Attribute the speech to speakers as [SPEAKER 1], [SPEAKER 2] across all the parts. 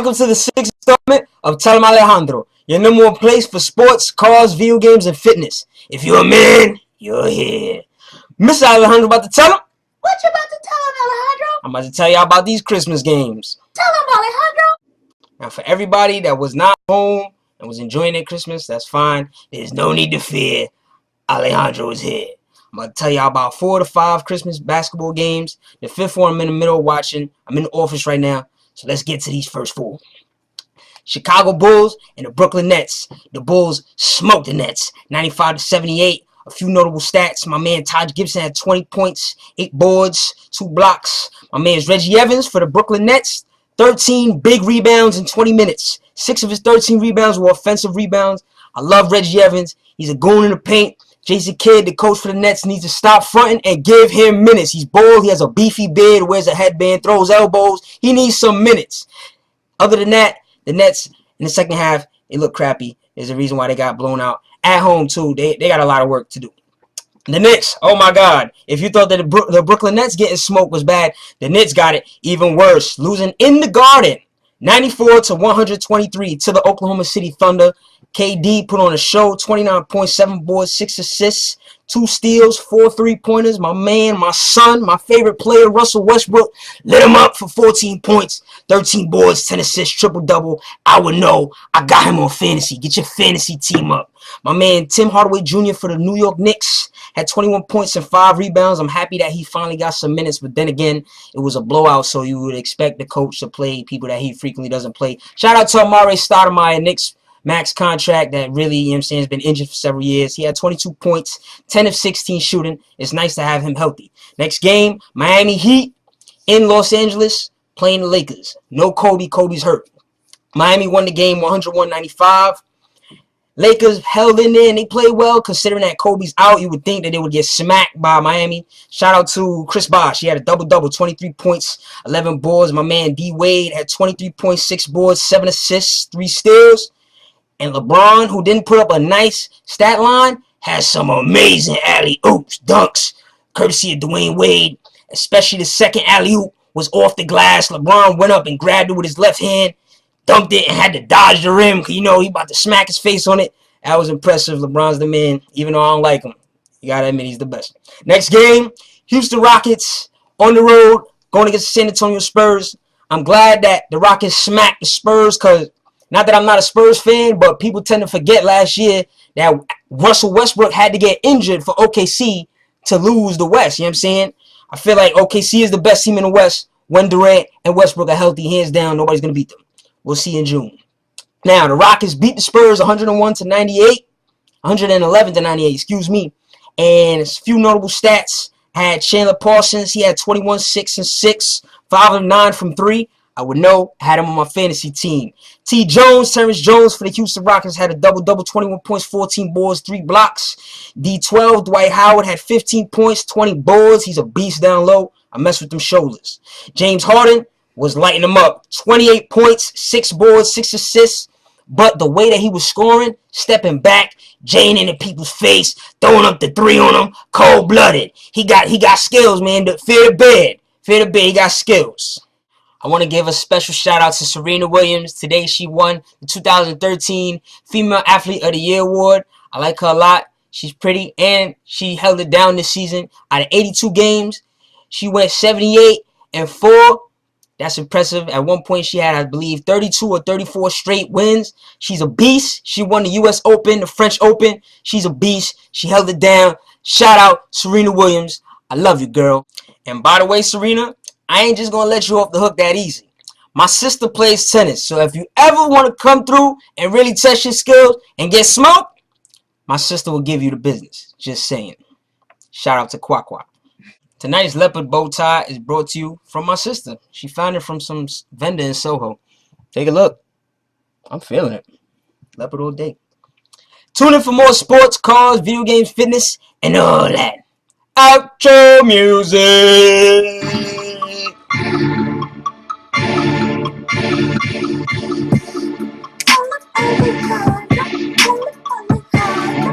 [SPEAKER 1] welcome to the 6th installment of Em Alejandro, your number one place for sports, cars, video games, and fitness. If you're a man, you're here. Mr. Alejandro about to tell him.
[SPEAKER 2] What you about to tell him, Alejandro?
[SPEAKER 1] I'm about to tell y'all about these Christmas games.
[SPEAKER 2] Tell him, Alejandro.
[SPEAKER 1] Now, for everybody that was not home and was enjoying their Christmas, that's fine. There's no need to fear. Alejandro is here. I'm going to tell y'all about 4 to 5 Christmas basketball games. The 5th one I'm in the middle of watching. I'm in the office right now. So let's get to these first 4. Chicago Bulls and the Brooklyn Nets. The Bulls smoked the Nets, 95-78. A few notable stats. My man Taj Gibson had 20 points, 8 boards, 2 blocks. My man's Reggie Evans for the Brooklyn Nets, 13 big rebounds in 20 minutes. 6 of his 13 rebounds were offensive rebounds. I love Reggie Evans. He's a goon in the paint. Jason Kidd, the coach for the Nets, needs to stop fronting and give him minutes. He's bald. He has a beefy beard, wears a headband, throws elbows. He needs some minutes. Other than that, the Nets in the second half, they look crappy. There's a reason why they got blown out. At home, too, they got a lot of work to do. The Knicks, oh my God. If you thought that the Brooklyn Nets getting smoked was bad, the Knicks got it even worse. Losing in the Garden, 94-123 to the Oklahoma City Thunder. KD put on a show, 29.7 boards, 6 assists, 2 steals, 4 3-pointers. My man, my son, my favorite player, Russell Westbrook, lit him up for 14 points, 13 boards, 10 assists, triple-double. I would know. I got him on fantasy. Get your fantasy team up. My man, Tim Hardaway Jr. for the New York Knicks had 21 points and 5 rebounds. I'm happy that he finally got some minutes, but then again, it was a blowout, so you would expect the coach to play people that he frequently doesn't play. Shout out to Amar'e Stoudemire, Knicks max contract that really, you know what I'm saying, has been injured for several years. He had 22 points, 10 of 16 shooting. It's nice to have him healthy. Next game, Miami Heat in Los Angeles playing the Lakers. No Kobe. Kobe's hurt. Miami won the game 101-95. Lakers held in there and they played well. Considering that Kobe's out, you would think that they would get smacked by Miami. Shout out to Chris Bosh. He had a double-double, 23 points, 11 boards. My man Dwyane Wade had 23.6 boards, 7 assists, 3 steals. And LeBron, who didn't put up a nice stat line, has some amazing alley-oops, dunks, courtesy of Dwyane Wade. Especially the second alley-oop was off the glass. LeBron went up and grabbed it with his left hand, dunked it, and had to dodge the rim because, you know, he about to smack his face on it. That was impressive. LeBron's the man, even though I don't like him. You got to admit he's the best. Next game, Houston Rockets on the road going against the San Antonio Spurs. I'm glad that the Rockets smacked the Spurs because, not that I'm not a Spurs fan, but people tend to forget last year that Russell Westbrook had to get injured for OKC to lose the West. You know what I'm saying? I feel like OKC is the best team in the West when Durant and Westbrook are healthy. Hands down, nobody's going to beat them. We'll see in June. Now, the Rockets beat the Spurs 101-98. 111-98, excuse me. And a few notable stats. Had Chandler Parsons. He had 21, 6, and 6. 5 of 9 from 3. I would know. Had him on my fantasy team. Terrence Jones for the Houston Rockets had a double-double, 21 points, 14 boards, 3 blocks. D12, Dwight Howard had 15 points, 20 boards. He's a beast down low. I mess with them shoulders. James Harden was lighting them up. 28 points, 6 boards, 6 assists. But the way that he was scoring, stepping back, jaying into people's face, throwing up the 3 on them, cold-blooded. He got skills, man. Fear the bed. Fear the bed. He got skills. I want to give a special shout out to Serena Williams. Today she won the 2013 Female Athlete of the Year award. I like her a lot. She's pretty and she held it down this season. Out of 82 games, she went 78-4. That's impressive. At one point she had, I believe, 32 or 34 straight wins. She's a beast. She won the US Open, the French Open. She's a beast. She held it down. Shout out Serena Williams. I love you, girl. And by the way, Serena, I ain't just going to let you off the hook that easy. My sister plays tennis, so if you ever want to come through and really test your skills and get smoked, my sister will give you the business. Just saying. Shout out to Quack Quack. Tonight's leopard bow tie is brought to you from my sister. She found it from some vendor in Soho. Take a look. I'm feeling it. Leopard all day. Tune in for more sports, cars, video games, fitness, and all that. Outro music.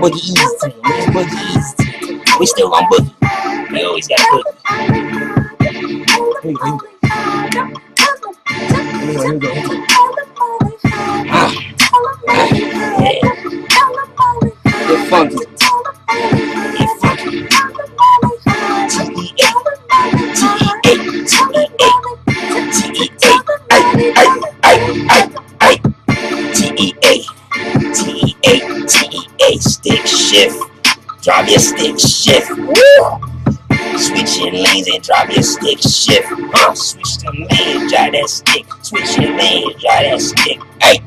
[SPEAKER 1] Boogie East team. It's Boogie East. We still on Boogie. We always got Boogie. Here we go. funky. Get funky. T-E-A, stick shift. Drop your stick shift. Woo! Switch your lanes and drop your stick shift. Switch the lanes, drop that stick. Switch your lanes, drop that stick. Hey!